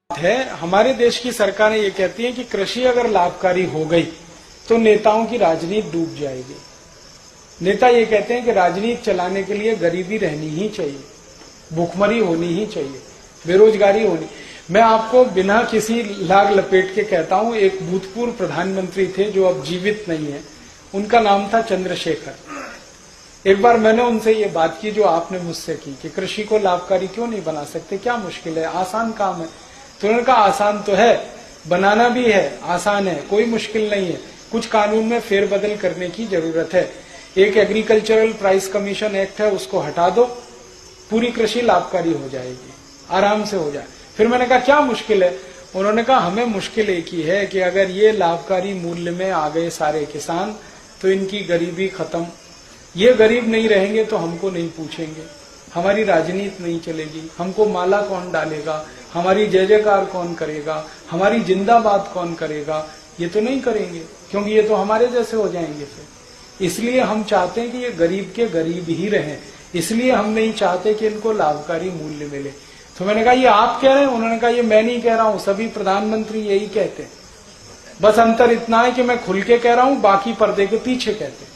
है। हमारे देश की सरकारें ये कहती हैं कि कृषि अगर लाभकारी हो गई तो नेताओं की राजनीति डूब जाएगी। नेता ये कहते हैं कि राजनीति चलाने के लिए गरीबी रहनी ही चाहिए, भूखमरी होनी ही चाहिए, बेरोजगारी होनी। मैं आपको बिना किसी लाग लपेट के कहता हूं, एक भूतपूर्व प्रधानमंत्री थे जो अब जीवित नहीं है, उनका नाम था चंद्रशेखर। एक बार मैंने उनसे ये बात की जो आपने मुझसे की कि कृषि को लाभकारी क्यों नहीं बना सकते, क्या मुश्किल है, आसान काम है। तो उन्होंने कहा आसान तो है, बनाना भी है, आसान है, कोई मुश्किल नहीं है, कुछ कानून में फेरबदल करने की जरूरत है। एक एग्रीकल्चरल प्राइस कमीशन एक्ट है, उसको हटा दो, पूरी कृषि लाभकारी हो जाएगी, आराम से हो जाए। फिर मैंने कहा क्या मुश्किल है? उन्होंने कहा हमें मुश्किल एक ही है कि अगर ये लाभकारी मूल्य में आ गए सारे किसान तो इनकी गरीबी खत्म। ये गरीब नहीं रहेंगे तो हमको नहीं पूछेंगे, हमारी राजनीति नहीं चलेगी, हमको माला कौन डालेगा, हमारी जय जयकार कौन करेगा, हमारी जिंदाबाद कौन करेगा, ये तो नहीं करेंगे, क्योंकि ये तो हमारे जैसे हो जाएंगे फिर। इसलिए हम चाहते हैं कि ये गरीब के गरीब ही रहें, इसलिए हम नहीं चाहते कि इनको लाभकारी मूल्य मिले। तो मैंने कहा ये आप कह रहे हैं? उन्होंने कहा ये मैं नहीं कह रहा हूं, सभी प्रधानमंत्री यही कहते हैं, बस अंतर इतना है कि मैं खुल के कह रहा हूं, बाकी पर्दे के पीछे कहते हैं।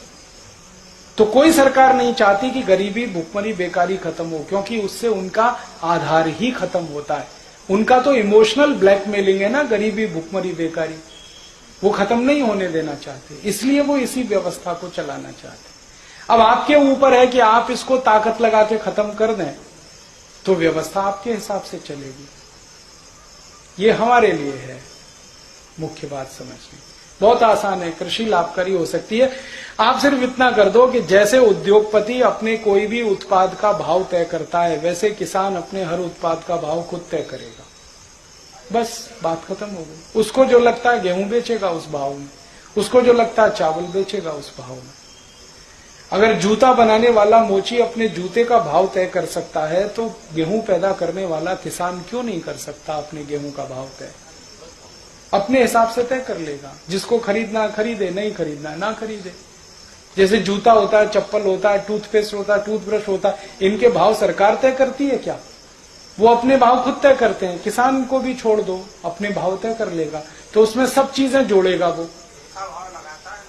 तो कोई सरकार नहीं चाहती कि गरीबी, भुखमरी, बेकारी खत्म हो, क्योंकि उससे उनका आधार ही खत्म होता है। उनका तो इमोशनल ब्लैकमेलिंग है ना, गरीबी, भुखमरी, बेकारी, वो खत्म नहीं होने देना चाहते, इसलिए वो इसी व्यवस्था को चलाना चाहते। अब आपके ऊपर है कि आप इसको ताकत लगा के खत्म कर दें तो व्यवस्था आपके हिसाब से चलेगी। ये हमारे लिए है मुख्य बात समझनी, बहुत आसान है, कृषि लाभकारी हो सकती है। आप सिर्फ इतना कर दो कि जैसे उद्योगपति अपने कोई भी उत्पाद का भाव तय करता है, वैसे किसान अपने हर उत्पाद का भाव खुद तय करेगा, बस बात खत्म हो गई। उसको जो लगता है गेहूं बेचेगा उस भाव में, उसको जो लगता है चावल बेचेगा उस भाव में। अगर जूता बनाने वाला मोची अपने जूते का भाव तय कर सकता है तो गेहूं पैदा करने वाला किसान क्यों नहीं कर सकता अपने गेहूं का भाव तय? अपने हिसाब से तय कर लेगा, जिसको खरीदना खरीदे, नहीं खरीदना ना खरीदे। जैसे जूता होता है, चप्पल होता है, टूथपेस्ट होता है, टूथब्रश होता है, इनके भाव सरकार तय करती है क्या? वो अपने भाव खुद तय करते हैं। किसान को भी छोड़ दो, अपने भाव तय कर लेगा, तो उसमें सब चीजें जोड़ेगा वो।